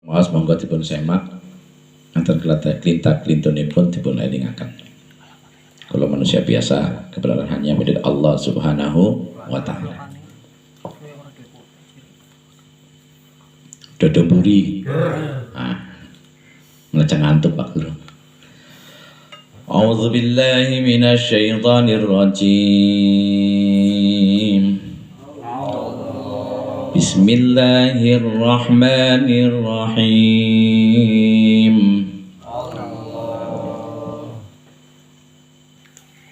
Maos monggo dipun semak antar kelintak-kelintunipun dipun elingaken. Kalau manusia biasa, kebenaran hanya milik Allah Subhanahu wa taala. Dodo mburi. Ngeceng ngantuk Pak Guru. A'udzu billahi minasy syaithanir rajim. Bismillahirrahmanirrahim.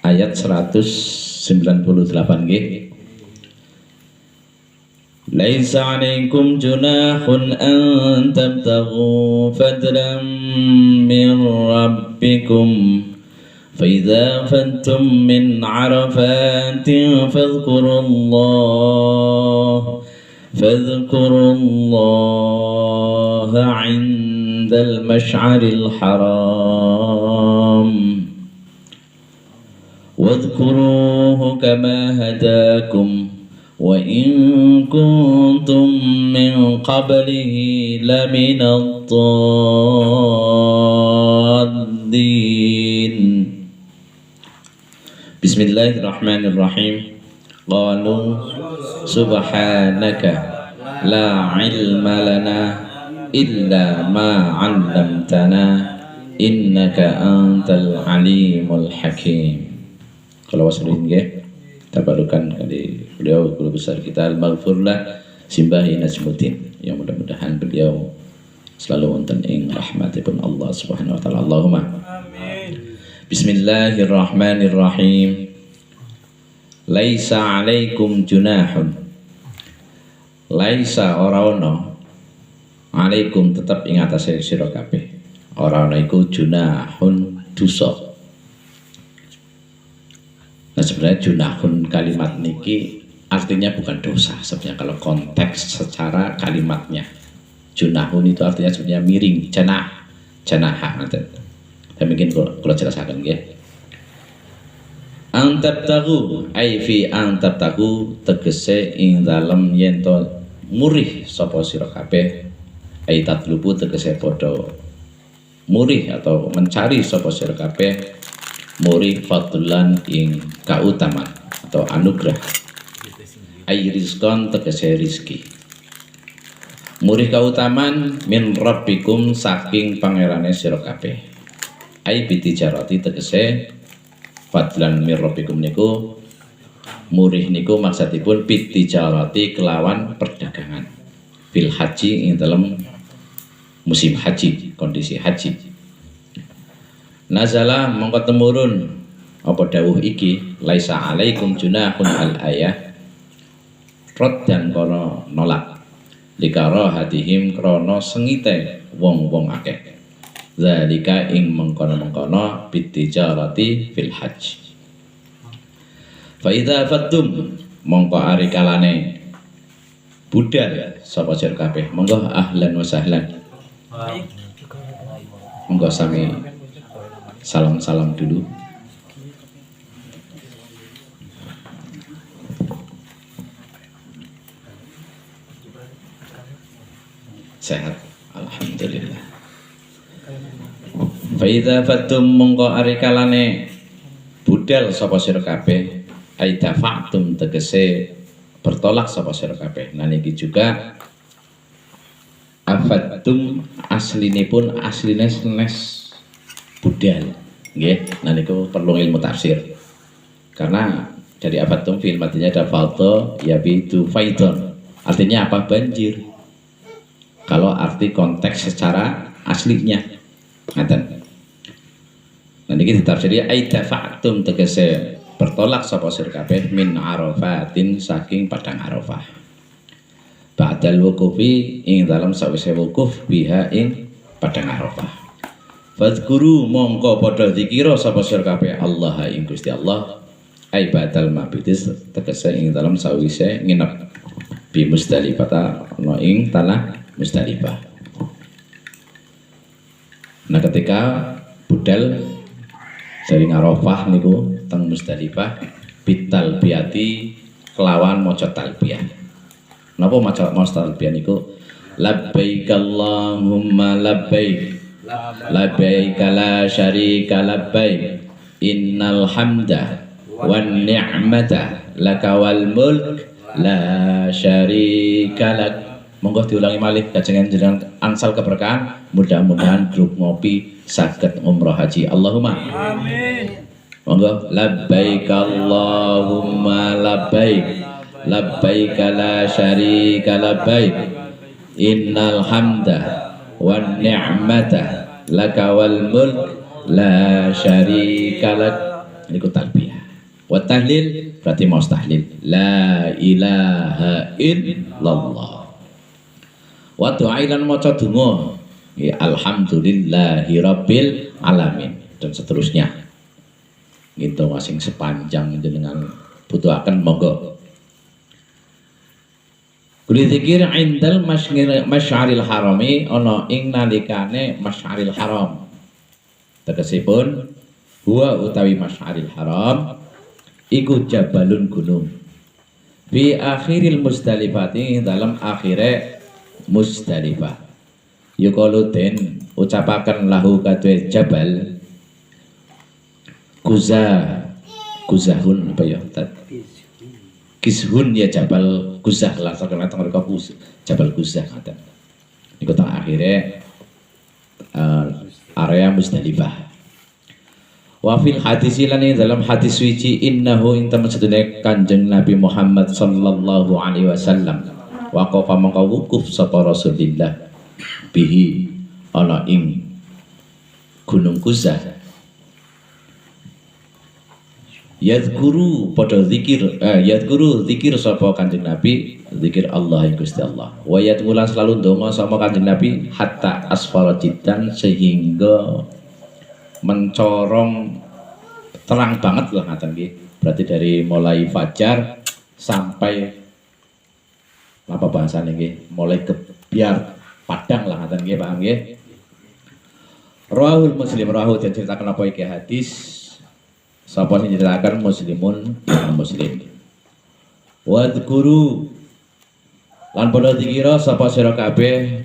Ayat 198 nggih. Laisa 'alaikum junahun an tabtaghu fadlan min rabbikum fa idza fantum min 'arafatin فاذكروا الله عند المشعر الحرام واذكروه كما هداكم وإن كنتم من قبله لمن الضالين. بسم الله الرحمن الرحيم. قالوا سبحانك لا علم لنا إلا ما علمتنا إنك أنت العليم الحكيم. Kalau wasuluhin nggih tabarukan kali beliau guru besar kita Al-Maghfurlah Simbahi Najmuddin, yang mudah-mudahan beliau selalu wonten ing rahmatipun Allah Subhanahu wa taala. Allahumma amin. Bismillahirrahmanirrahim. Laisa 'alaikum junahun. Laisa ora ono. 'Alaikum tetep ing atase sira kabeh. Ora ono iku junahun dosa. Nah sebenarnya junahun kalimat niki artinya bukan dosa sebenarnya kalau konteks secara kalimatnya. Junahun itu artinya sebenarnya miring, janaha ngaten. Dan mungkin kalau jelasaken nggih. Antabtagu ai fi antabtagu tegese ing dalem yen to murih sapa sira kabeh, ai tatlubu tegese padha murih atau mencari sapa sira kabeh murih fadlan ing kautaman atau anugerah, ai rizqan tegese rizki. Murih kautaman min rabbikum saking pangerane sira kabeh, ai bitijarati tegese fadlan mir rabbikum niku murih niku maksudipun bitijarati kelawan perdagangan fil haji ing dalam musim haji, kondisi haji. Nazala mongko temurun apa dawuh iki laisa 'alaikum junahun al ayah rod dan kono nolak likara hatihim krana sengite wong-wong akeh. Zalika ing mengkono-mengkono bitijarati fil hajj. Fa idza fattum mongko ari kalane budal sapa sira kabeh monggo ahlan wa sahlan. Monggo sami salam-salam dulu. Sehat alhamdulillah. Faidha fatum mongko ari kalane budal sapa sira kabeh aida faktum tegese bertolak sapa sira kabeh. Nah niki juga afatum aslinipun asline senes budal nggih. Nah niku perlu ilmu tafsir karena dari afatum fi'il madinya ada falto yabitu faidon, artinya apa? Banjir. Kalau arti konteks secara aslinya ngaten. Nah niki ditafsiri aida fa'tum tegese bertolak sapa sira kabeh min arafatin saking padang Arafah. Ba'dal wuqufi ing dalam sawise wukuf biha ing padang Arafah. Fadhkuru mongko padha zikira sapa sira kabeh Allah ing Gusti Allah ai ba'dal mabidis tegese ing dalam sawise nginep bi Musdalifah ana ing tanah Musdalifah. Nah ketika budal dari Arafah niku teng Musdalifah bitalbiyati kelawan maca talbiyah. Napa maca talbiyah niku labbaik Allahumma labbaik labbaik la syarika labbaik innal hamda wan ni'mata laka wal mulk la syarika lak. Monggo diulangi malih kajengan jenengan angsal keberkahan, mudah-mudahan grup ngopi saged umroh haji. Allahumma amin. Monggo labbaik Allahumma labbaik labbaik la syarika labbaik innal hamda wan ni'mata laka wal mulk la syarika lak. Niku talbiyah. Wa tahlil berarti mau tahlil la ilaha illallah. Wa du'ailan maca donga ya alhamdulillahi rabbil alamin dan seterusnya. Gitu masing sepanjang jenengan butuhaken monggo. Kuli zikir indal masy'aril harami ana ing nalikane masy'aril haram. Tegesipun huwa utawi masy'aril haram iku jabalun gunung. Fi akhiril Muzdalifati dalam akhire Muzdalifah. Yuqalu den ucapaken lahu kadue jabal Kuzahun apa ya? Kishun ya jabal Kuzah lah terkenal mereka jabal Kuzah ngaten. Niku teng akhire area Muzdalifah. Wa fil hadis lan dalam hadis suci innahu intaman sedene Kanjeng Nabi Muhammad sallallahu alaihi wasallam waqafa mangka wukuf sapa Rasulillah bihi ana ing Gunung Kuzah yadhkuru padha zikir zikir sapa Kanjeng Nabi zikir Allah ing Gusti Allah wa yatmulan selalu ndonga sapa Kanjeng Nabi hatta asfara jiddan sehingga mencorong terang banget lah ngaten nggih. Berarti dari mulai fajar sampai apa bahasane nggih, mulai ke biar padang lah ngaten nggih, paham nggih. Rawahul Muslim rawahu diceritakan apa iki hadis sapa sing diceritakan Muslimun Muslim. Wadhkuru lan padha dikira sapa sira kabeh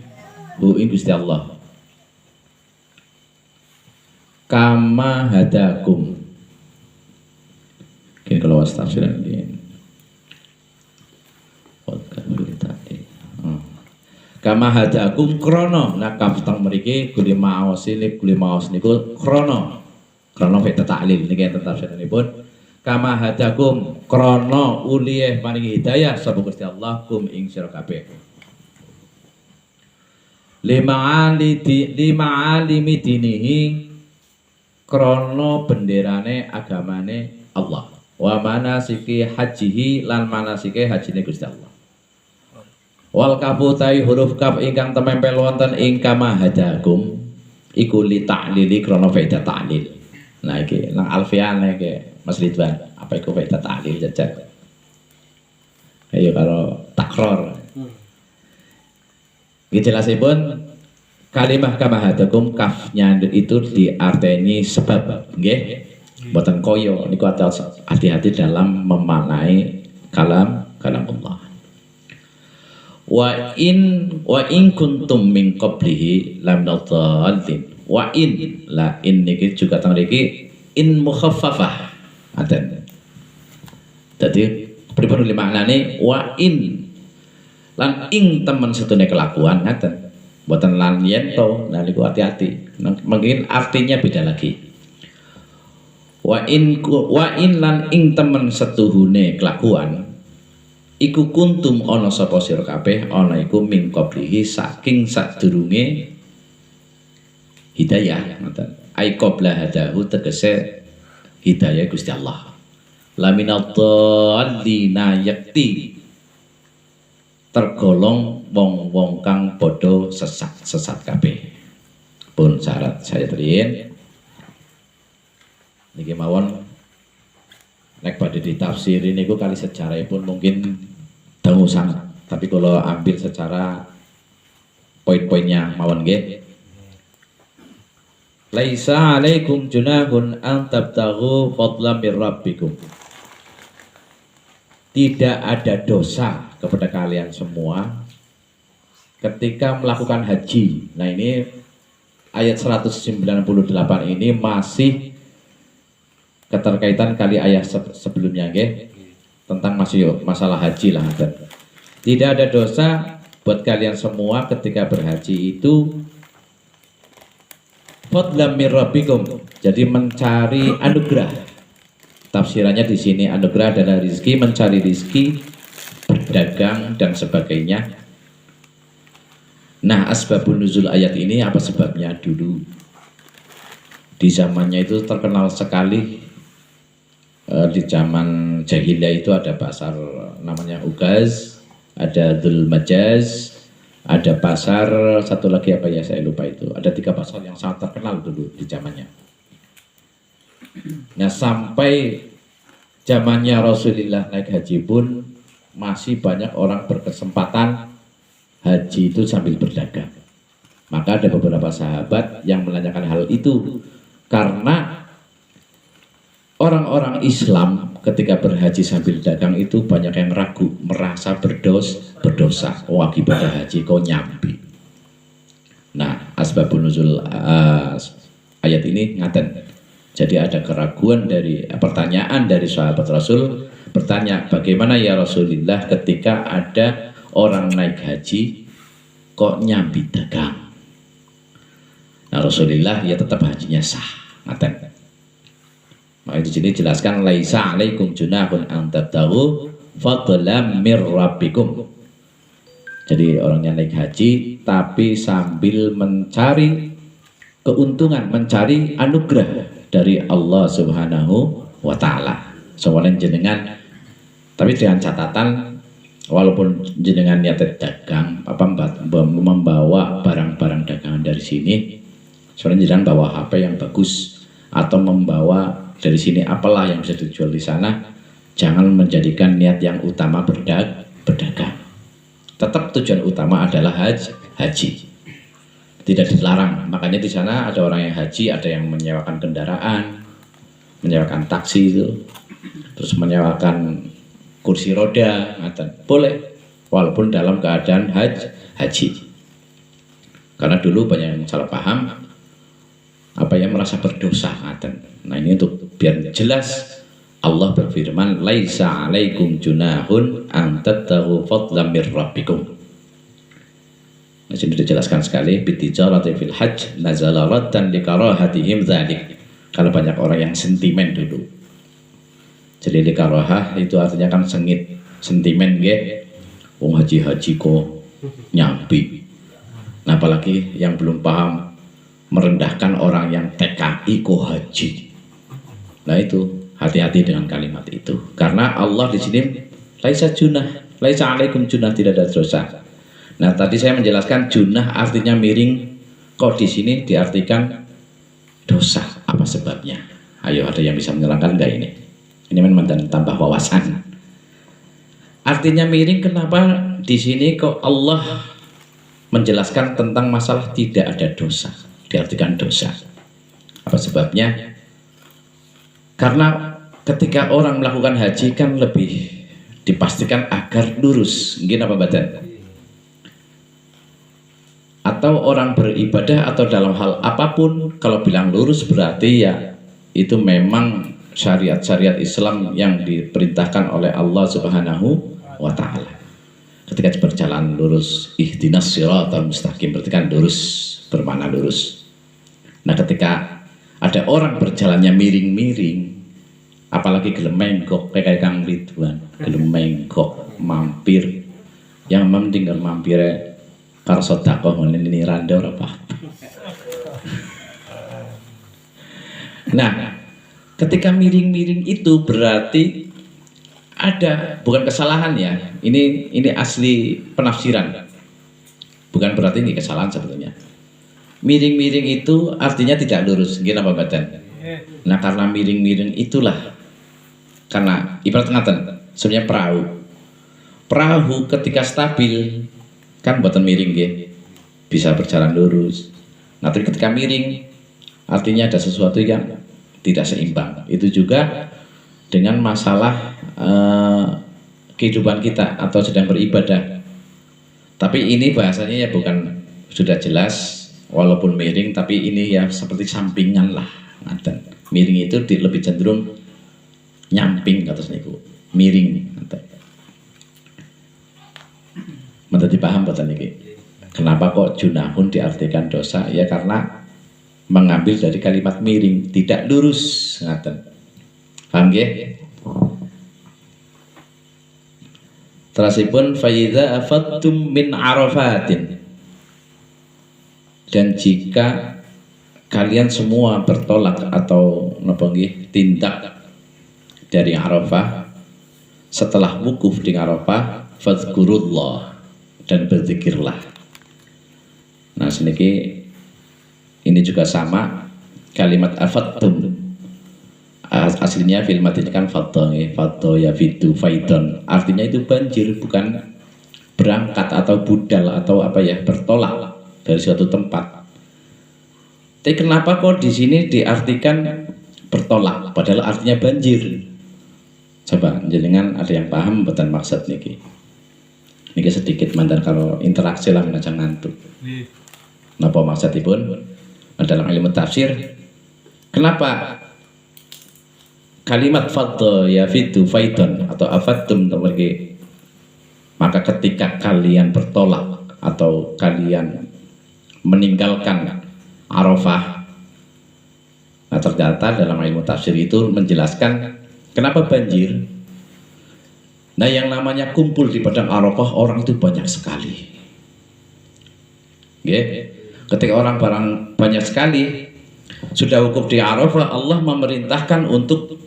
hu ing Gusti Allah. Kama hadakum. Kini kalau tafsiran ini. Kama hadakum krono nakaf teng mriki guli maos niku krono feta ta'lil niki enten tafsiranipun. Kama hadakum krono uliyeh maringi hidayah sapa Gusti Allah kum ing sira kabeh. Lima alimi dinihi krono benderane agamane Allah wa manasiki hajihi lan manasike hajine Gusti Allah wal kafutai huruf kaf ingkang temempel wonten ing kama hadakum iku li ta'lili krono faedah ta'lil. Nah iki nang alfiane iki Mas Ridwan apa iku faedah ta'lil jajak ayo karo takror iki jelasipun kalimah kama hadakum kafnya itu diarteni sebab nggih mboten koyo niku hati-hati dalam memaknai kalam Allah. Wa in kuntum min qablihi lam nadallin. Wa in la in niki juga teng mriki in mukhaffafah aten. Dadi pripun maknane wa in lan ing temen setune kelakuan ngaten. Buatan lan yento, nah niku hati-hati. Mungkin artinya beda lagi. Wa in lan ing temen setuhune kelakuan iku kuntum ana sapa sira kabeh ana iku min qablihi saking sadurunge hidayah ngoten. Ai qabla hadahu tegese hidayah Gusti Allah. Laminal dhallina yakti tergolong wong-wong kang padha sesat kabeh. Pun syarat saya teriin niki mawon nek badhe ditafsiri niku kali sejarahipun mungkin dangu sangat, tapi kalau ambil secara poin-poinnya mawon nggih. Laisa alaikum junahun an tabtaghu fadlan mir rabbikum. Tidak ada dosa kepada kalian semua ketika melakukan haji. Nah ini ayat 198 ini masih keterkaitan kali ayat sebelumnya, okay? Tentang masih masalah haji lah. Tidak ada dosa buat kalian semua ketika berhaji itu fadlam mir rabbikum, jadi mencari anugerah. Tafsirannya di sini anugerah adalah rizki, mencari rizki, berdagang dan sebagainya. Nah, asbabun nuzul ayat ini apa sebabnya? Dulu di zamannya itu terkenal sekali, di zaman jahiliyah itu ada pasar namanya Ugaz, ada Dzul Majaz, ada pasar satu lagi apa ya saya lupa itu. Ada 3 pasar yang sangat terkenal dulu di zamannya. Nah sampai zamannya Rasulullah naik haji pun masih banyak orang berkesempatan haji itu sambil berdagang. Maka ada beberapa sahabat yang menanyakan hal itu karena orang-orang Islam ketika berhaji sambil dagang itu banyak yang ragu, merasa berdosa. Oh akibat haji kau nyambi. Nah asbabun nuzul ayat ini ngaten. Jadi ada keraguan dari pertanyaan dari sahabat Rasul bertanya, bagaimana ya Rasulullah ketika ada orang naik haji kok nyambi dagang? Nah Rasulullah ya tetap hajinya sah, ngaten. Maka di sini jelaskan laisa alaikum junahun an tabtaghu fadlan mir rabbikum. Jadi orangnya naik haji tapi sambil mencari keuntungan, mencari anugerah dari Allah Subhanahu wa taala. Soalnya jenengan tapi dengan catatan walaupun jenengan niat dagang membawa barang-barang dagangan dari sini, soalnya jenengan bawa HP yang bagus atau membawa dari sini apalah yang bisa dijual di sana, jangan menjadikan niat yang utama berdagang. Tetap tujuan utama adalah haji. Tidak dilarang. Makanya di sana ada orang yang haji, ada yang menyewakan kendaraan, menyewakan taksi itu, terus menyewakan kursi roda, boleh, walaupun dalam keadaan haji. Karena dulu banyak yang salah paham, apa yang merasa berdosa, Nah ini untuk biar jelas, Allah berfirman, laisa alaikum junahun an tabtaghu fadlan mir rabbikum. Nah, sini dijelaskan sekali bitijarati fil hajj nazala raddan likarahatihim dzalik. Kalau banyak orang yang sentimen dulu. Jadi likarahah itu artinya kan sengit, sentimen nggih. Wong haji-haji kok nyambi. Nah, apalagi yang belum paham merendahkan orang yang TKI kok haji. Nah, itu hati-hati dengan kalimat itu. Karena Allah di sini laisa junah, laisa alaikum junah, tidak ada dosa. Nah tadi saya menjelaskan junah artinya miring, kok di sini diartikan dosa. Apa sebabnya? Ayo ada yang bisa menerangkan enggak ini? Ini memang tambah wawasan. Artinya miring kenapa di sini kok Allah menjelaskan tentang masalah tidak ada dosa, diartikan dosa. Apa sebabnya? Karena ketika orang melakukan haji kan lebih dipastikan agar lurus, mungkin apa badan? Atau orang beribadah atau dalam hal apapun kalau bilang lurus berarti ya itu memang syariat-syariat Islam yang diperintahkan oleh Allah Subhanahu wa taala. Ketika berjalan lurus, ihdinas siratal mustaqim, berarti kan lurus, bermakna lurus. Nah, ketika ada orang berjalannya miring-miring, apalagi gelem menggok kayak Kang Ridwan, gelem menggok mampir, yang tinggal mampir karo sedekah ngene ini randa ora apa. Nah, ketika miring-miring itu berarti ada, bukan kesalahan ya. Ini asli penafsiran. Bukan berarti ini kesalahan sebetulnya. Miring-miring itu artinya tidak lurus, nggih apa badan. Nah, karena miring-miring itulah karena ibarat ngaten, sebenarnya perahu ketika stabil kan buatan miring ya, bisa berjalan lurus. Nah, tapi ketika miring artinya ada sesuatu yang tidak seimbang. Itu juga dengan masalah kehidupan kita atau sedang beribadah. Tapi ini bahasanya ya bukan, sudah jelas walaupun miring, tapi ini ya seperti sampingan lah. Miring itu lebih cenderung nyamping atas niku, miring. Menjadi paham boten niki. Kenapa kok junahun diartikan dosa? Ya karena mengambil dari kalimat miring, tidak lurus, ngaten. Paham nggih? Terasipun faiza afattum min arafatin, dan jika kalian semua bertolak atau napa nggih tindak dari Arafah, setelah wukuf di Arafah, fadzkurullah, dan berzikirlah. Nah seniki ini juga sama kalimat afattum, aslinya fil mati kan fadha ya fitu faidon, artinya itu banjir, bukan berangkat atau budal atau apa ya, bertolak dari suatu tempat. Tapi kenapa kok di sini diartikan bertolak padahal artinya banjir? Coba jenengan ada yang paham betul maksud niki? Niki sedikit mandan kalau interaksi lah aja ngantuk. Napa maksudipun dalam ilmu tafsir? Kenapa kalimat fadha ya fitu faidon atau afattum temergi? Maka ketika kalian bertolak atau kalian meninggalkan Arafah, nah ternyata dalam ilmu tafsir itu menjelaskan kenapa banjir. Nah yang namanya kumpul di padang Arafah orang itu banyak sekali. Ketika orang banyak sekali sudah wukuf di Arafah, Allah memerintahkan untuk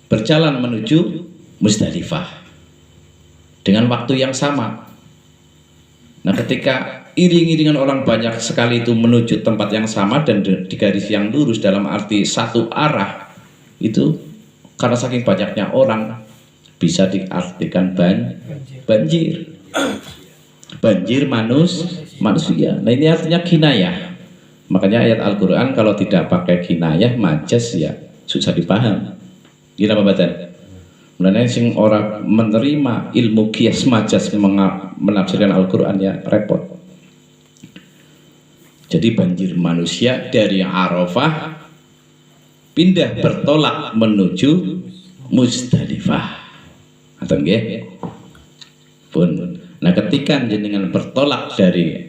berjalan menuju Muzdalifah dengan waktu yang sama. Nah ketika iring-iringan orang banyak sekali itu menuju tempat yang sama dan di garis yang lurus dalam arti satu arah, itu karena saking banyaknya orang bisa diartikan banjir. Banjir manusia. Nah ini artinya kinayah. Makanya ayat Al-Quran kalau tidak pakai kinayah, majas, ya susah dipaham. Gila apa badan? Mulanya sing orang menerima ilmu kias majas menafsirkan Al-Quran ya repot. Jadi banjir manusia dari Arafah pindah bertolak menuju Muzdalifah. Atau nggih? Pun. Nah, ketika jenengan bertolak dari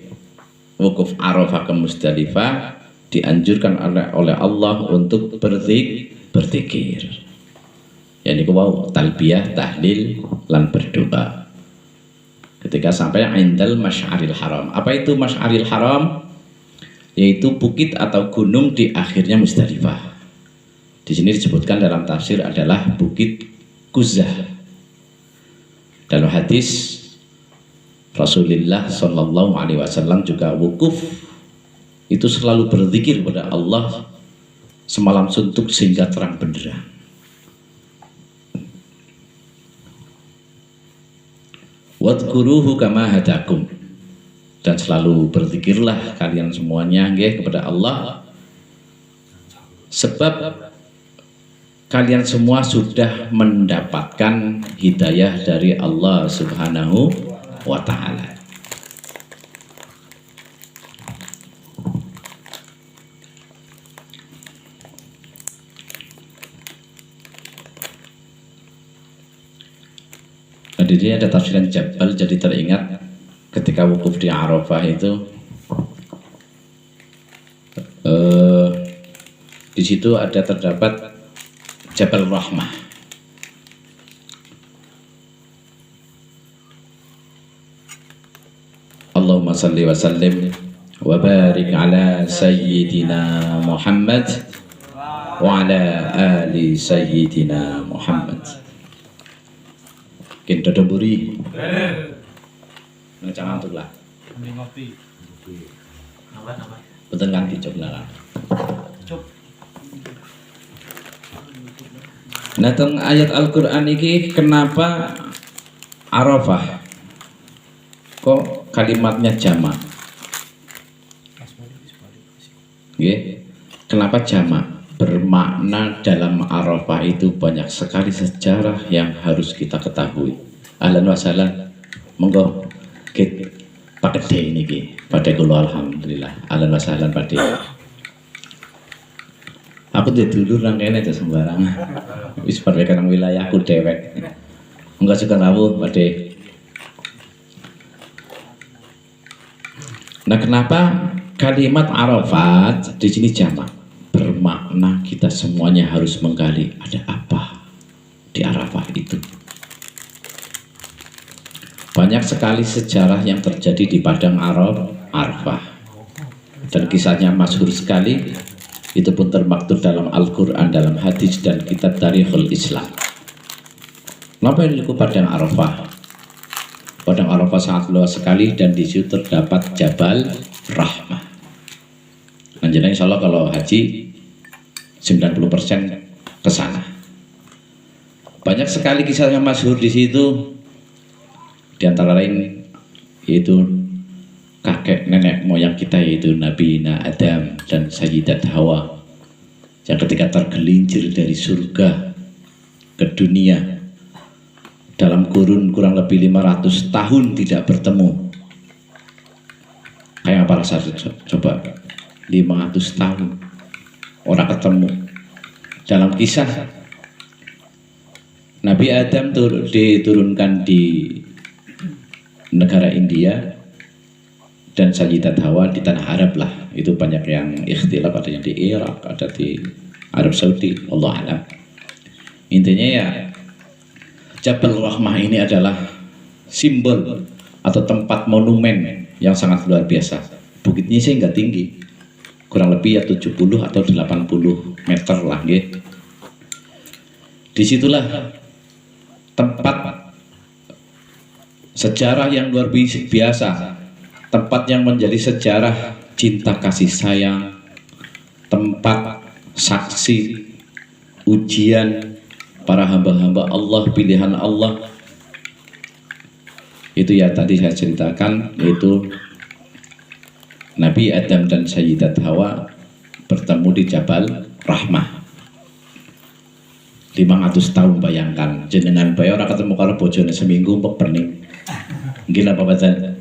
wukuf Arafah ke Muzdalifah, dianjurkan oleh Allah untuk berzikir. Yani ku talbiyah, tahlil, lan berdoa. Ketika sampai indal Masy'aril Haram. Apa itu Masy'aril Haram? Yaitu bukit atau gunung di akhirnya Muzdalifah. Di sini disebutkan dalam tafsir adalah Bukit Quzah. Dalam hadis Rasulullah Shallallahu Alaihi Wasallam juga wukuf itu selalu berzikir kepada Allah semalam suntuk sehingga terang benderang. Wadkuruhu kama hadakum, dan selalu berzikirlah kalian semuanya kepada Allah, sebab kalian semua sudah mendapatkan hidayah dari Allah Subhanahu wa Ta'ala. Nah, di sini ada tafsiran Jabal, jadi teringat ketika wukuf di Arafah itu di situ ada terdapat Jabal Rahmah. Allahumma salli wa sallim wa barik ala sayyidina Muhammad wa ala ali sayyidina Muhammad. Kita doburi. Jangan tuh lah. Betul kan dicop lah. Nah, teng ayat Al-Quran ini kenapa Arafah kok kalimatnya jamak? Kenapa jamak? Bermakna dalam Arafah itu banyak sekali sejarah yang harus kita ketahui. Ahlan wa sahlan, monggo Pak Gede niki, Pakde kula alhamdulillah. Ahlan wa sahlan Pakde. Aku di dulu nang kene aja sembarangan. Wis padha nang wilayahku dewek. Enggak suka rawuh Pakde. Nah, kenapa kalimat Arafat di sini jamak? Bermakna kita semuanya harus menggali ada apa di Arafah itu. Banyak sekali sejarah yang terjadi di padang Arafah, dan kisahnya masyhur sekali. Itu pun termaktub dalam Al-Quran, dalam hadis dan kitab Tarikhul Islam. Kenapa ini padang Arafah? Padang Arafah sangat luas sekali dan di situ terdapat Jabal Rahmah. Jadi insya Allah kalau haji 90% ke sana. Banyak sekali kisah yang masyhur di situ. Di antara lain yaitu kakek nenek moyang kita, yaitu Nabi Adam dan Sayyidat Hawa, yang ketika tergelincir dari surga ke dunia dalam kurun kurang lebih 500 tahun tidak bertemu. Kayak apa rasanya coba 500 tahun orang ketemu. Dalam kisah Nabi Adam diturunkan di negara India dan Sayyidat Hawa di tanah Arab lah. Itu banyak yang ikhtilaf, ada yang di Irak, ada di Arab Saudi, Allah alam. Intinya ya Jabal Rahmah ini adalah simbol atau tempat monumen yang sangat luar biasa. Bukitnya sih nggak tinggi, kurang lebih ya 70 atau 80 meter lah gitu. Disitulah tempat sejarah yang luar biasa, tempat yang menjadi sejarah cinta kasih sayang, tempat saksi ujian para hamba-hamba Allah, pilihan Allah. Itu ya tadi saya ceritakan, yaitu Nabi Adam dan Sayyidat Hawa bertemu di Jabal Rahmah. 500 tahun, bayangkan jenengan bae ora ketemu karo bojone seminggu mbok pening. Gila Bapak Zan.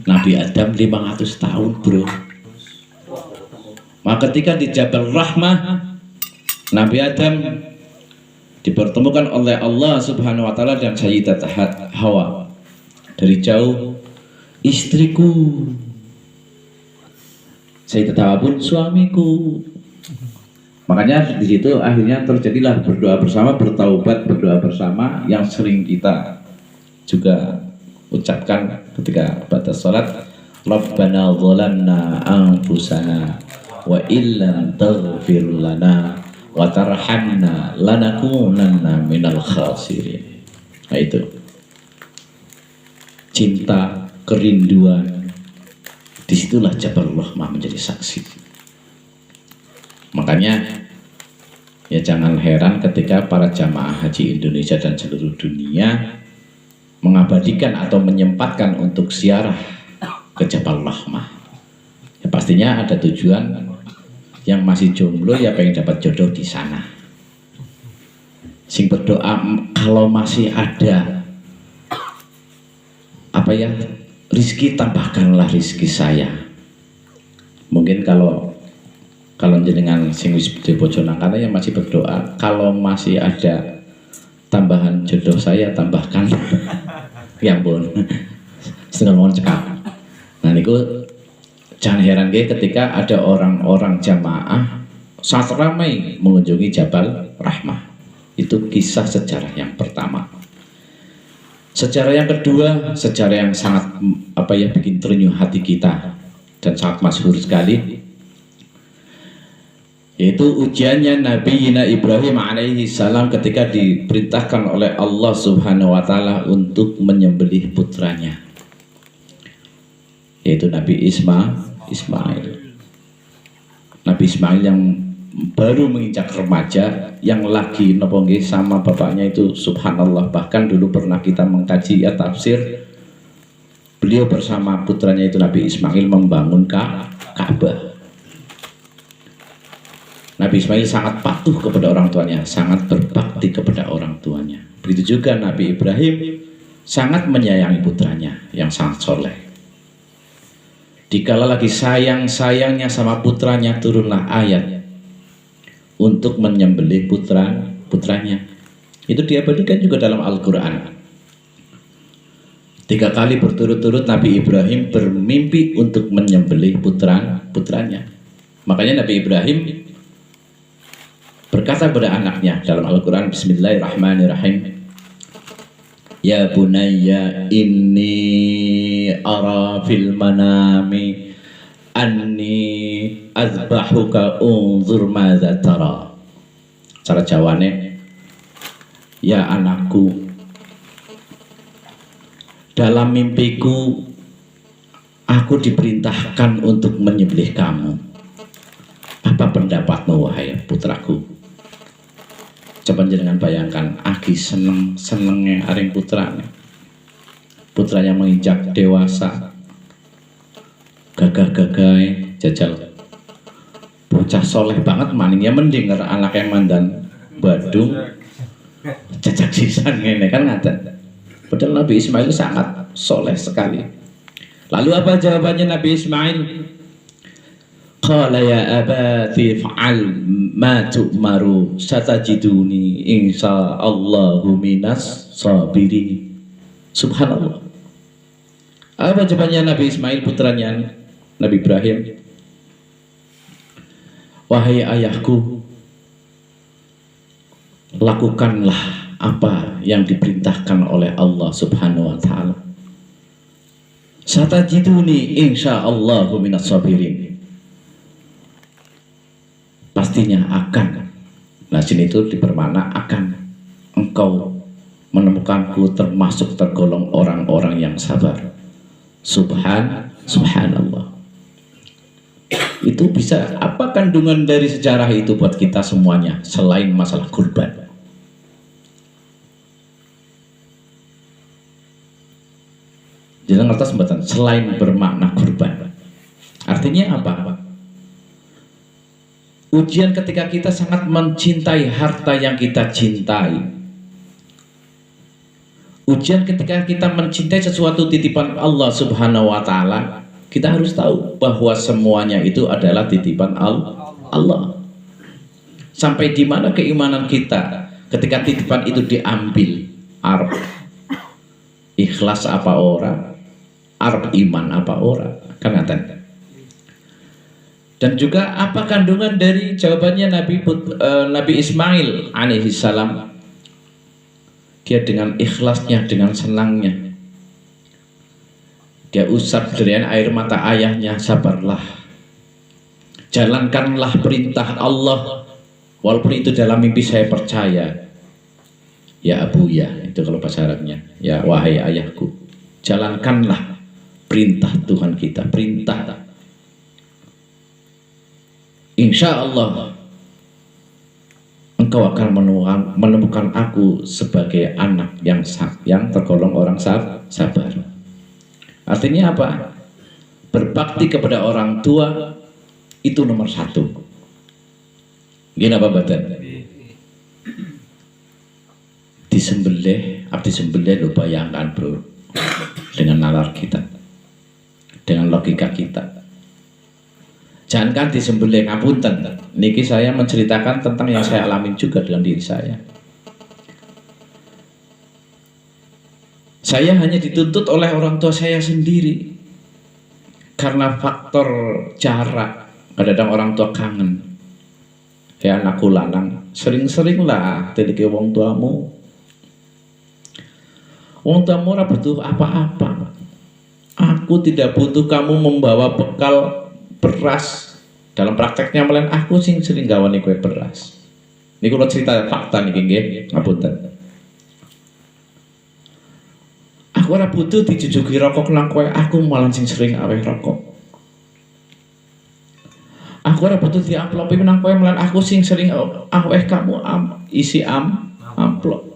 Nabi Adam 500 tahun, bro. Maka ketika di Jabal Rahmah, Nabi Adam dipertemukan oleh Allah Subhanahu wa taala dan Sayyidat Hawa. Dari jauh, istriku. Sayyidat Hawa pun suamiku. Makanya di situ akhirnya terjadilah berdoa bersama, bertaubat, berdoa bersama yang sering kita juga ucapkan ketika pada salat. Rabbana zalamna anfusana wa illam taghfir lana wa tarhamna lanakunanna minal khasirin. Nah itu cinta, kerinduan, disitulah Jabal Rahmah menjadi saksi. Makanya ya jangan heran ketika para jamaah haji Indonesia dan seluruh dunia mengabadikan atau menyempatkan untuk ziarah ke Jabal Rahmah. Ya pastinya ada tujuan, yang masih jomblo ya pengen dapat jodoh di sana. Sing berdoa kalau masih ada apa ya, rizki, tambahkanlah rizki saya. Mungkin kalau jenengan sing wis di bojo nang kana yang masih berdoa kalau masih ada tambahan jodoh saya, tambahkan. Ya ampun, setengah mohon cekap. Nah niku jangan heran ketika ada orang-orang jamaah sangat ramai mengunjungi Jabal Rahmah. Itu kisah sejarah yang pertama. Sejarah yang kedua, sejarah yang sangat bikin terenyuh hati kita dan sangat masyhur sekali, yaitu ujiannya Nabi Ibrahim alaihi salam ketika diperintahkan oleh Allah Subhanahu wa taala untuk menyembelih putranya, yaitu Nabi Ismail. Nabi Ismail yang baru menginjak remaja, yang lagi nopongge sama bapaknya itu subhanallah. Bahkan dulu pernah kita mengkaji ya tafsir, beliau bersama putranya itu Nabi Ismail membangun Ka'bah. Nabi Ismail sangat patuh kepada orang tuanya, sangat berbakti kepada orang tuanya. Begitu juga Nabi Ibrahim sangat menyayangi putranya yang sangat soleh. Dikala lagi sayang-sayangnya sama putranya, turunlah ayat untuk menyembelih putranya. Itu diabadikan juga dalam Al-Quran. 3 kali berturut-turut Nabi Ibrahim bermimpi untuk menyembelih putranya. Makanya Nabi Ibrahim berkata kepada anaknya dalam Al-Quran, Bismillahirrahmanirrahim, Ya bunayya inni ara fil manami anni azbahuka unzur madza tara. Cara Jawane, ya anakku, dalam mimpiku aku diperintahkan untuk menyembelih kamu. Apa pendapatmu wahai putraku? Coba jangan bayangkan, Aki senengnya aring putranya menginjak dewasa, gagah-gagah jajal bocah soleh banget maningnya, mending anak yang mandan Badung jajak sisan ngene kan ngaten. Padahal Nabi Ismail sangat soleh sekali. Lalu apa jawabannya Nabi Ismail? Qala ya abati fa'al ma tu'maru satajiduni insyaallahu minas sabirin. Subhanallah. Apa jawabannya Nabi Ismail putranya Nabi Ibrahim? Wahai ayahku, lakukanlah apa yang diperintahkan oleh Allah Subhanahu wa taala. Satajiduni insyaallahu minas sabirin. Pastinya akan. Nah, sini itu dipermana akan. Engkau menemukanku termasuk tergolong orang-orang yang sabar. Subhanallah. Itu bisa apa kandungan dari sejarah itu buat kita semuanya selain masalah kurban? Jangan ngerti sembatan selain bermakna kurban. Artinya apa? Ujian ketika kita sangat mencintai harta yang kita cintai. Ujian ketika kita mencintai sesuatu titipan Allah Subhanahu wa taala, kita harus tahu bahwa semuanya itu adalah titipan Allah. Sampai di mana keimanan kita ketika titipan itu diambil? Arab ikhlas apa ora? Arab iman apa ora? Kan ngaten. Dan juga apa kandungan dari jawabannya Nabi Ismail alaihi salam? Dia dengan ikhlasnya, dengan senangnya, dia usap derian air mata ayahnya, sabarlah, jalankanlah perintah Allah, walaupun itu dalam mimpi saya percaya. Ya abuya, itu kalau bahasa Arabnya, ya wahai ayahku, jalankanlah perintah Tuhan kita, perintah. Insya Allah engkau akan menemukan aku sebagai anak yang tergolong orang sabar. Artinya apa? Berbakti kepada orang tua itu nomor 1. Gini apa badan? Disembelih, abdi sembelih, lo bayangkan bro, dengan nalar kita, dengan logika kita. Jangankan disembelih, ngapunten. Niki saya menceritakan tentang yang saya alamin juga dengan diri saya. Saya hanya dituntut oleh orang tua saya sendiri karena faktor jarak. Kadang-kadang orang tua kangen. Ya anakku lanang, sering-sering lah telike wong tuamu. Wong tuamu ora butuh apa-apa. Aku tidak butuh kamu membawa bekal beras. Dalam prakteknya melen aku sing sering gawani kue beras. Ini kalau cerita fakta nih nggih, ngapunten. Aku ora butuh dijujuki rokok nang kowe, aku malah sing sering aweh rokok. Aku ora butuh diamplopi nang kowe, malah aku sing sering aweh kamu isi amplop.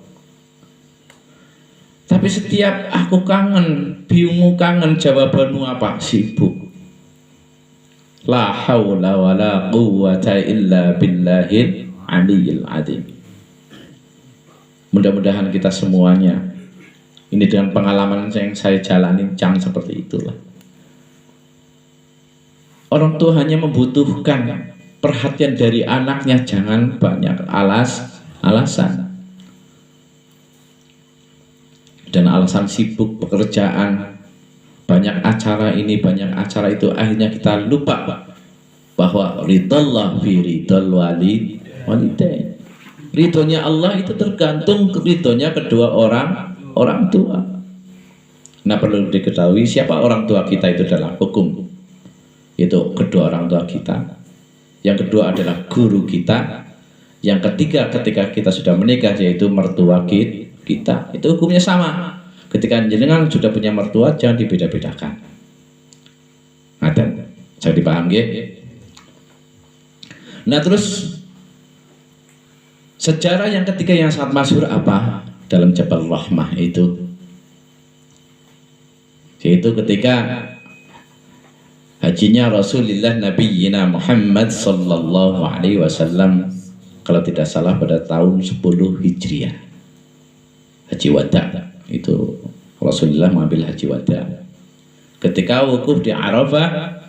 Tapi setiap aku kangen, biungmu kangen, jawabanmu apa? Sibuk. La haula wa la quwwata illa billahil aliyyil azim. Mudah-mudahan kita semuanya ini dengan pengalaman yang saya jalani jangan seperti itulah. Orang tua hanya membutuhkan perhatian dari anaknya, jangan banyak alasan. Dan alasan sibuk pekerjaan, banyak acara ini, banyak acara itu, akhirnya kita lupa bahwa ridallah fi ridal walidain. Ridhonya Allah itu tergantung ridhonya kedua orang tua. Nah, perlu diketahui siapa orang tua kita itu dalam hukum. Itu kedua orang tua kita. Yang kedua adalah guru kita. Yang ketiga ketika kita sudah menikah yaitu mertua kita. Itu hukumnya sama. Ketika jenengan sudah punya mertua jangan dibeda-bedakan. Nah, dan saya dipaham ya. Nah, terus sejarah yang ketiga yang sangat masyhur apa dalam Jabal Rahmah itu, yaitu ketika hajinya Rasulullah Nabiyina Muhammad sallallahu alaihi wasallam, kalau tidak salah pada tahun 10 Hijriah, haji wada. Itu Rasulullah mengambil haji wada. Ketika wukuf di Arafah,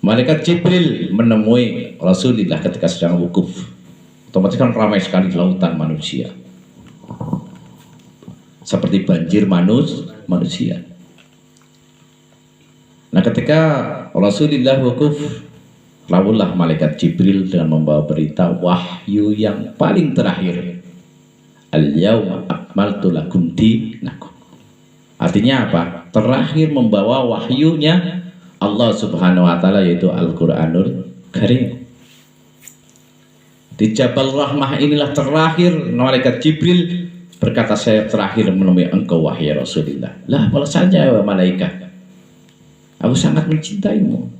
malaikat Jibril menemui Rasulullah ketika sedang wukuf. Otomatis kan ramai sekali lautan manusia, seperti banjir manusia. Nah, ketika Rasulullah wukuf, lawulah malaikat Jibril dengan membawa berita wahyu yang paling terakhir. Al-yawma akmaltu lakum dinakum. Artinya apa? Terakhir membawa wahyunya Allah Subhanahu wa taala, yaitu Al-Qur'anul Karim. Di Jabal Rahmah inilah terakhir malaikat Jibril berkata, saya terakhir menemui engkau wahai Rasulullah. Lah, balasannya malaikat, aku sangat mencintaimu.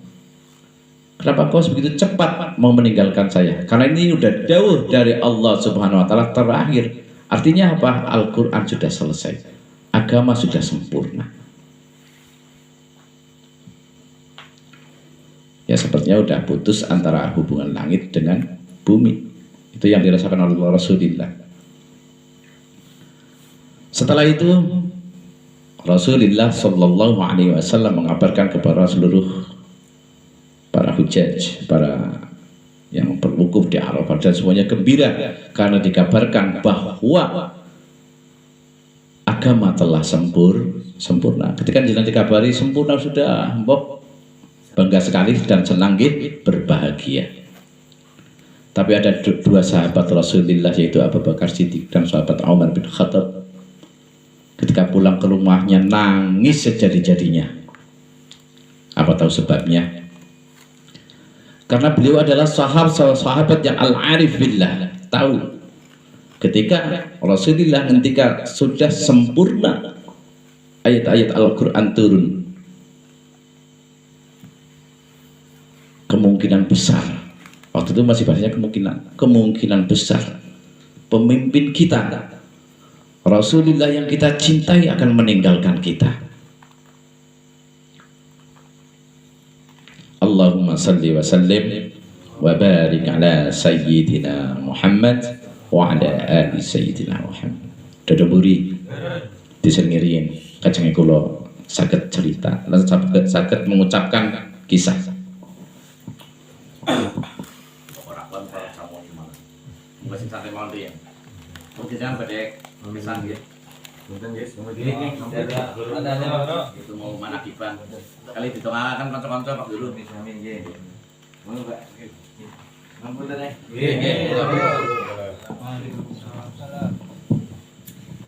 Kenapa kau begitu cepat mau meninggalkan saya? Karena ini udah dawuh dari Allah Subhanahu wa taala terakhir. Artinya apa? Al-Qur'an sudah selesai. Agama sudah sempurna. Ya, sepertinya udah putus antara hubungan langit dengan bumi. Itu yang dirasakan oleh Rasulullah. Setelah itu Rasulullah Shallallahu Alaihi Wasallam mengabarkan kepada seluruh para hujaj, para yang berwukuf di Arafah, dan semuanya gembira karena dikabarkan bahwa agama telah sempurna. Ketika jenengan dikabari sempurna sudah, mbok bangga sekali dan senang berbahagia. Tapi ada dua sahabat Rasulullah, yaitu Abu Bakar Siddiq dan sahabat Umar bin Khattab, ketika pulang ke rumahnya nangis sejadi-jadinya. Apa tahu sebabnya? Karena beliau adalah sahabat yang al-arif billah. Tahu ketika Rasulullah ketika sudah sempurna ayat-ayat Al-Quran turun, kemungkinan besar, waktu itu masih bahasanya kemungkinan besar pemimpin kita, Rasulullah yang kita cintai, akan meninggalkan kita. Allahumma salli wa sallim wa barik ala sayyidina Muhammad wa ala ali sayyidina Muhammad. Dodoburi disengiriin kacang kula saged cerita lan saged mengucapkan kisah. Ora kon para samoni mana. Mungkin santai mawon ya. Mungkin jangan badhe pesan nggih. Mungkin guys, ada itu mau manakiban. Kali ditengahkan kanca-kanca Pak dulu. Amin nggih. Ngono Pak. Ngapunten nggih.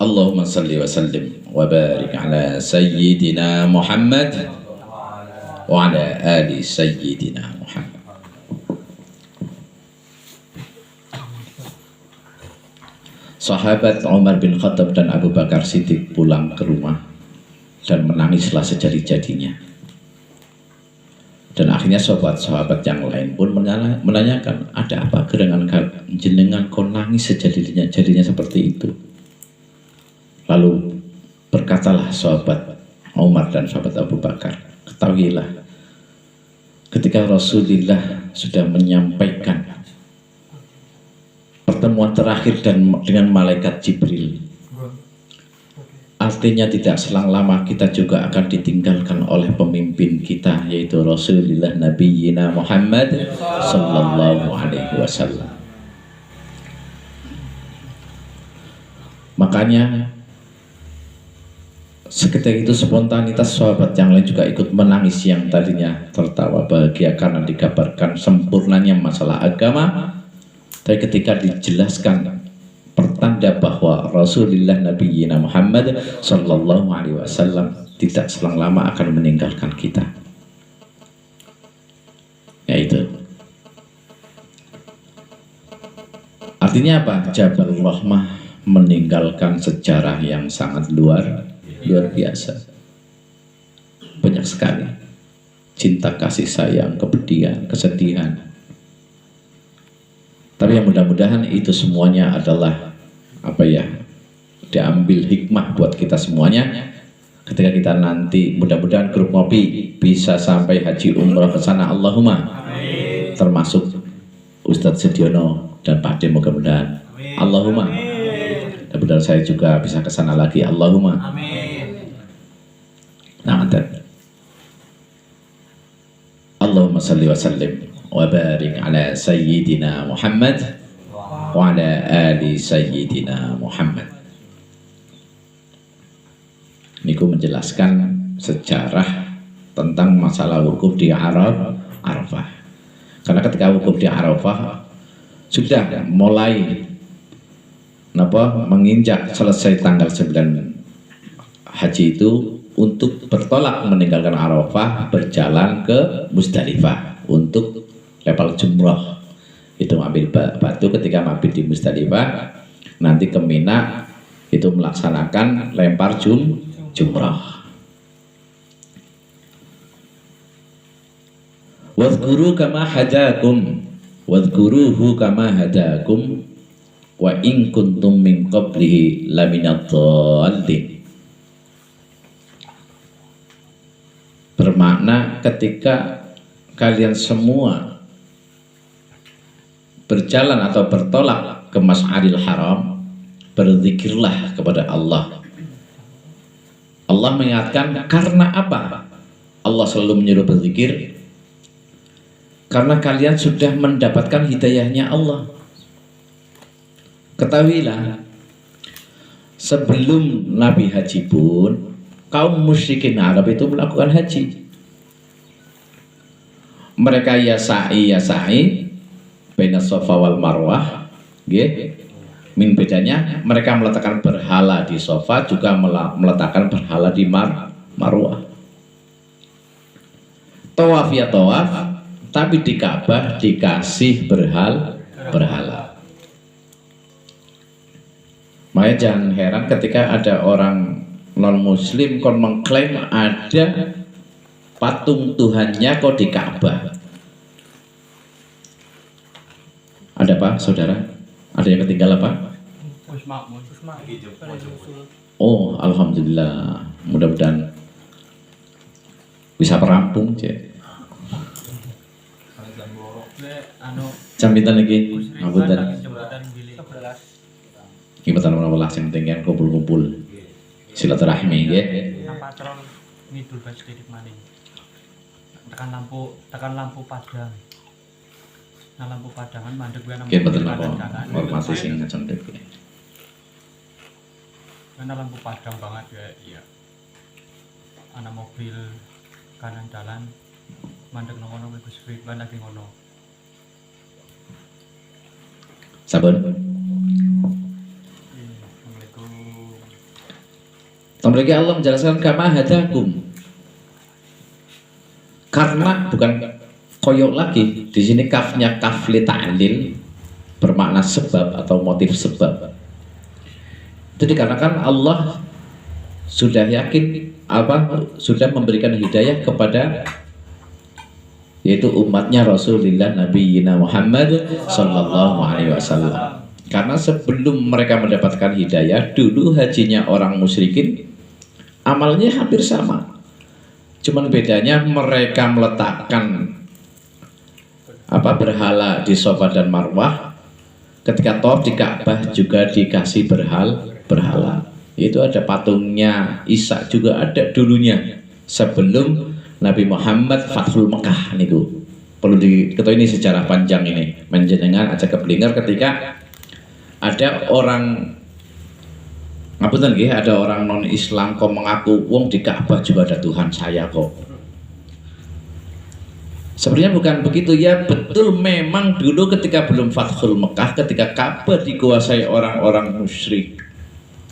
Allahumma salli wa sallim wa barik ala sayyidina Muhammad wa ala ali sayyidina Muhammad. Sahabat Umar bin Khattab dan Abu Bakar Siddiq pulang ke rumah dan menangislah sejadi-jadinya. Dan akhirnya sahabat-sahabat yang lain pun menanyakan, ada apa gerangan jenengan kau nangis sejadi-jadinya seperti itu? Lalu berkatalah sahabat Umar dan sahabat Abu Bakar, ketahuilah ketika Rasulullah sudah menyampaikan pertemuan terakhir dan dengan malaikat Jibril, artinya tidak selang lama kita juga akan ditinggalkan oleh pemimpin kita, yaitu Rasulullah Nabiyina Muhammad sallallahu alaihi wasallam. Makanya seketika itu spontanitas sahabat yang lain juga ikut menangis, yang tadinya tertawa bahagia karena dikabarkan sempurnanya masalah agama. Tapi ketika dijelaskan pertanda bahwa Rasulullah Nabiyina Muhammad sallallahu alaihi wasallam tidak selang lama akan meninggalkan kita, yaitu artinya apa? Jabal Rahmah meninggalkan sejarah yang sangat luar biasa, banyak sekali cinta, kasih sayang, kepedihan, kesedihan. Tapi yang mudah-mudahan itu semuanya adalah apa ya, diambil hikmah buat kita semuanya ketika kita nanti mudah-mudahan grup ngopi bisa sampai haji umrah ke sana, Allahumma. Amin. Termasuk Ustadz Sediono dan Pak De, mudah-mudahan, Allahumma. Mudah-mudahan saya juga bisa ke sana lagi, Allahumma. Amin. Nah, Allahumma salli wa sallim wa barik ala sayyidina Muhammad wa ala ali sayyidina Muhammad. Niku menjelaskan sejarah tentang masalah wukuf di Arafah. Karena ketika wukuf di Arafah sudah mulai menginjak selesai tanggal 9 haji itu, untuk bertolak meninggalkan Arafah berjalan ke Musdalifah untuk level jumroh. Itu ambil batu ketika mabit di Musdalifah, nanti ke Mina itu melaksanakan lempar jumroh. Wadhkuru kama hadakum, wadhkuruhu kama hadakum, wa in kuntum min qablihi laminadh-dhallin. Bermakna ketika kalian semua berjalan atau bertolak ke Mas'aril Haram, berzikirlah kepada Allah. Allah mengingatkan karena apa? Allah selalu menyuruh berzikir karena kalian sudah mendapatkan hidayahnya Allah. Ketahuilah, sebelum Nabi haji pun kaum musyrikin Arab itu melakukan haji. Mereka ya sa'i baina Safa wal Marwah, min bedanya mereka meletakkan berhala di Safa, juga meletakkan berhala di Marwah. Tawaf ya tawaf, tapi di Ka'bah dikasih berhala. Makanya jangan heran ketika ada orang non muslim kon mengklaim ada patung Tuhannya kok di Ka'bah. Ada apa, saudara? Ada yang ketinggalan apa? Oh, alhamdulillah. Mudah-mudahan bisa merampung, cek. Campitan lagi, ngapunten. Gimana menawa sing penting kumpul-kumpul silaturahmi nggih. Patron ngidul bas titik maning. Tekan lampu padang. Nah lampu padangan mandek gue nggih mboten napa. Hormati sing ngecendhek. Karena lampu padang banget ya, iya. Ana mobil kanan jalan mandek nang ngono Gus Ridwan lagi ngono. Sabar. Assalamualaikum. Allah menjelaskan kama hadakum. Karena bukan koyok lagi, di sini kafnya kaf li ta'lil, bermakna sebab atau motif sebab. Itu dikarenakan Allah sudah yakin sudah memberikan hidayah kepada yaitu umatnya Rasulullah Nabiyina Muhammad sallallahu alaihi wasallam. Karena sebelum mereka mendapatkan hidayah, dulu hajinya orang musyrikin amalnya hampir sama. Cuman bedanya mereka meletakkan berhala di Safa dan Marwah. Ketika tawaf di Ka'bah juga dikasih berhala. Itu ada patungnya Isa juga ada dulunya sebelum Nabi Muhammad Fathul Mekah niku. Perlu diketahui ini sejarah panjang ini. Menjenengan aja keblinger ketika ada orang ngapunten nggih, ada orang non Islam kok mengaku wong di Ka'bah juga ada Tuhan saya kok. Sebenarnya bukan begitu ya, betul memang dulu ketika belum Fathul Mekah, ketika Ka'bah dikuasai orang-orang musyrik,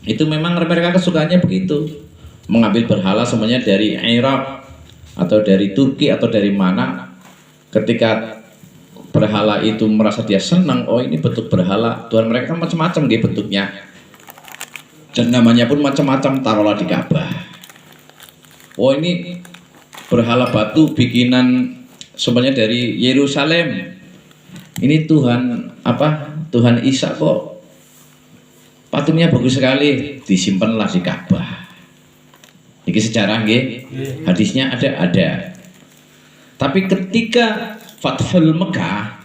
itu memang mereka kesukaannya begitu, mengambil berhala semuanya dari Irak atau dari Turki atau dari mana. Ketika berhala itu merasa dia senang, oh ini bentuk berhala, Tuhan mereka kan macam-macam dia bentuknya, dan namanya pun macam-macam, taruhlah di Ka'bah. Oh ini berhala batu bikinan semuanya dari Yerusalem, ini Tuhan apa, Tuhan Isa kok patungnya bagus sekali, disimpanlah di Ka'bah. Ini sejarah nggih, hadisnya ada. Tapi ketika Fathul Mekah,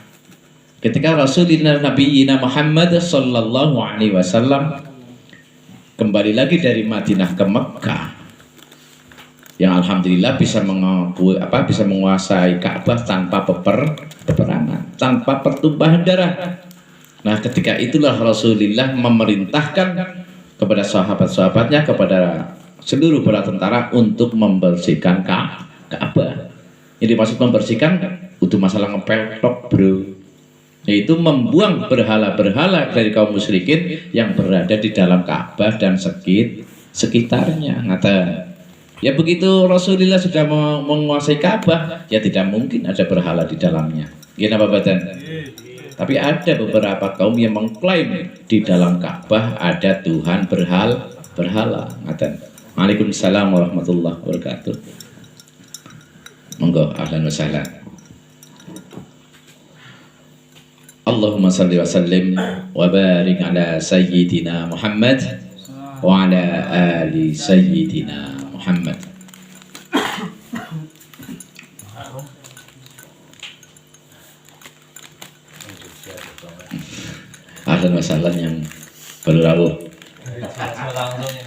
ketika Rasulullah Nabi Muhammad sallallahu alaihi wasallam kembali lagi dari Madinah ke Mekah, yang alhamdulillah bisa bisa menguasai Ka'bah tanpa peperangan, tanpa pertumpahan darah. Nah, ketika itulah Rasulullah memerintahkan kepada sahabat-sahabatnya, kepada seluruh bala tentara untuk membersihkan Ka'bah. Jadi maksud membersihkan itu masalah ngepel tok, bro. Yaitu membuang berhala-berhala dari kaum musyrikin yang berada di dalam Ka'bah dan sekitarnya. Ngata. Ya begitu Rasulullah sudah menguasai Ka'bah, ya tidak mungkin ada berhala di dalamnya. Gimana Pak Badan? Tapi ada beberapa kaum yang mengklaim di dalam Ka'bah ada Tuhan berhala. Ngata. Waalaikumsalam warahmatullahi wabarakatuh. Monggo, ahlan wa sahlan. Allahumma salli wa sallim wa barik ala sayyidina Muhammad wa ala ali sayyidina Muhammad. Ahlan wa sahlan yang baru rawuh.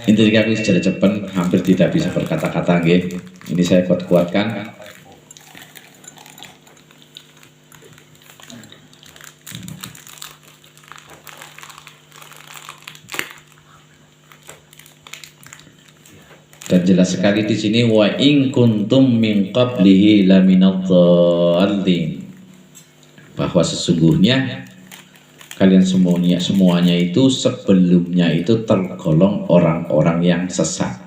Intinya aku secara cepat hampir tidak bisa berkata-kata nggih. Ini saya kuatkan. Dan jelas sekali di sini wa in kuntum min qablihi laminadh-dhallin, bahwa sesungguhnya kalian semuanya itu sebelumnya itu tergolong orang-orang yang sesat.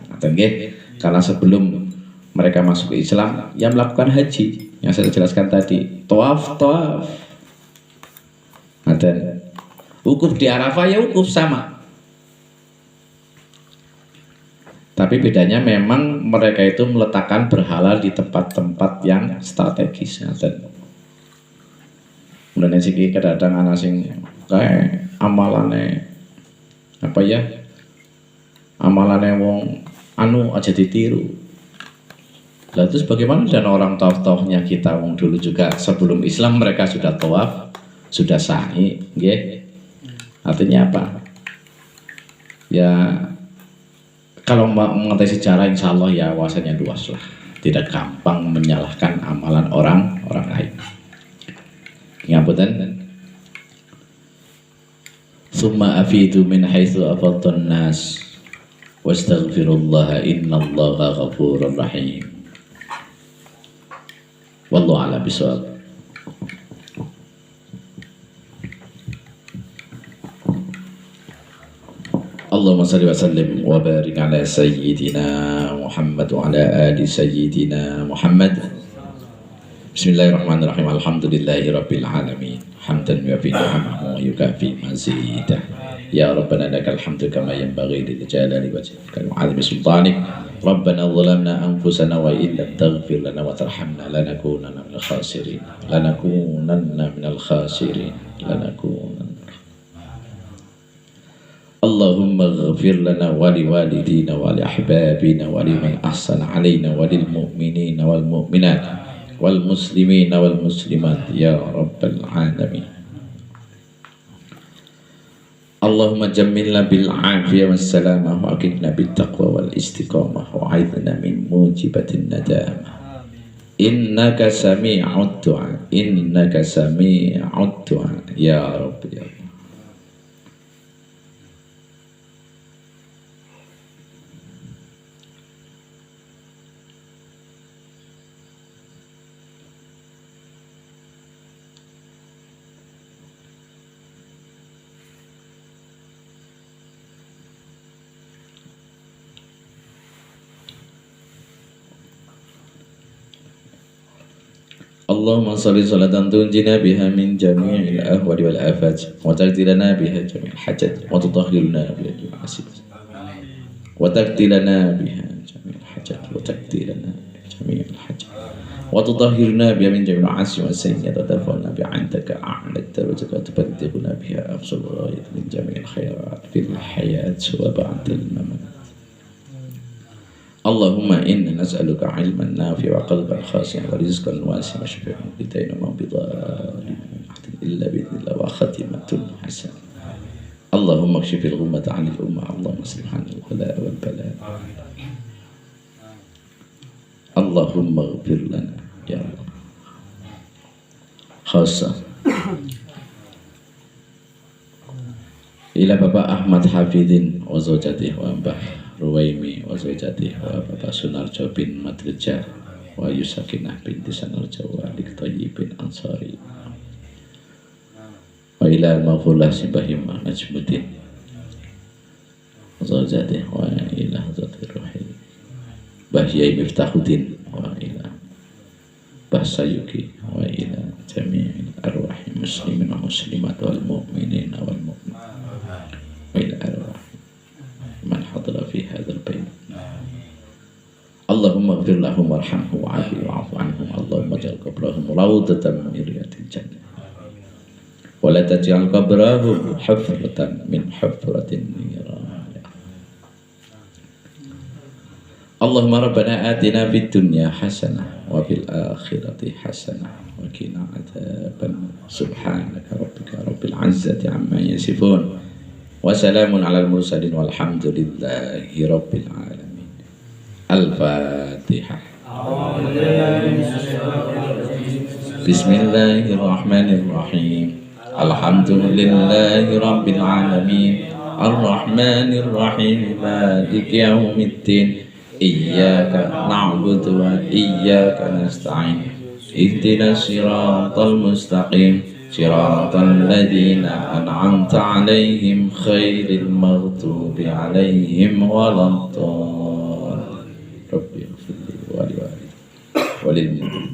Karena sebelum mereka masuk ke Islam, yang melakukan haji yang saya jelaskan tadi, tawaf. Dan wukuf di Arafah ya wukuf sama. Tapi bedanya memang mereka itu meletakkan berhala di tempat-tempat yang strategis. Kemudian siki kadang ana sing kae amalane apa ya? Amalane wong anu aja ditiru. Lah terus bagaimana dan orang tawaf-tawafnya kita, wong dulu juga sebelum Islam mereka sudah tawaf, sudah sa'i, nggih. Artinya apa? Ya kalau mengerti sejarah, insya Allah ya wawasannya luas lah, tidak gampang menyalahkan amalan orang lain. Ngapunten. Summa afidu min haitsu afadun nas wastaghfirullah innallaha ghafurur rahim. Wallahu a'lam bishawab. Allahumma salli wa sallim wa barik ala sayyidina Muhammad wa ala ali sayyidina Muhammad. Bismillahirrahmanirrahim. Alhamdulillahi rabbil alamin. Hamdan yuafi ni'amahu wa yukafi mazidah. Ya Rabbana lakal hamdu kama yanbaghi li jalali wajhika wa 'azimi sultanik. Rabbana zalamna anfusana wa in lam taghfir lana wa tarhamna lanakunanna minal khasirin. Allahumma ghafir lana wa li walidina wa li ahbabina wa liman ahsana alaina wa lil mu'minina wal mu'minat wal muslimina wal muslimat ya rabbal alamin. Allahumma jammilna bil afiyah was salamah wa aqidna bit taqwa wal istiqamah wa a'idna min mujibatin nadamah. Innaka sami'ud du'a, innaka sami'ud du'a ya Rabbi ya Allah. Allahumma salli salatan tunjina biha min jami'il ahwali wal afat wa taqdirana biha jami'il hajat wa tutahhiruna biha jami'il asid wa taqdirana biha jami'il hajat wa taqdirana biha jami'il hajat wa tutahhiruna biha min jami'il asyi wa sayyi'at wa tarfa'una biha 'indaka a'la darajat wa tubaddighuna biha afsal ghayat min jami'il khairat fil hayat wa ba'dal mamat. Allahumma inna nas'aluka ilman nafi'a wa qalban khashi'an wa rizqan wasi'an wa shifaan bidain wa bidhalin illa bi'idhnillah wa khatimatun hasan. Allahumma kshifil ghummata 'anil ummah. Allahumma aslih 'anil ghala wal bala. Allahumma ighfir lana ya Allah. Khassa ila Bapak Ahmad Hafidin wa zawjatihi wa Mbah Ruwaimi wa zawjatihi wa Bapak Sunarjo bin Madrijah wa Yusakinah binti Sanarjo wa Alik Thayyib bin Ansari wa ila Maghfulah Sibahimah Najmuddin wa zawjatihi wa ila Zati Ruhi Bahyai Miftahuddin wa ila Bahsayuki wa ila jami'il arwahi muslimin wa muslimat wal mu'minin wal mu'min wa ila arwahi man hadara fi hadzal bait. Allahumma ighfir lahum warhamhum wa'afi wa'fu anhum. Allahumma ij'al qabrahum rawdatan min riyadil jannah wa la taj'al qabrahum hufratan min hufratin niran. Allahumma rabbana atina fid dunya hasanah wa fil akhirati hasanah wa qina adzaban. Subhanaka rabbika rabbil izzati amma yasifun wa salamun alal mursalin walhamdulillahi rabbil alamin. Al-Fatihah. Bismillahirrahmanirrahim. Alhamdulillahi rabbil alamin. Ar-Rahmanir Rahim. Maliki yaumiddin. Iyyaka na'budu wa iyyaka nasta'in. Ihdinas siratal mustaqim. صراط الذين أنعمت عليهم خير المغضوب عليهم ولا الضالين. رب اغفر لي ولوالدي وللمؤمنين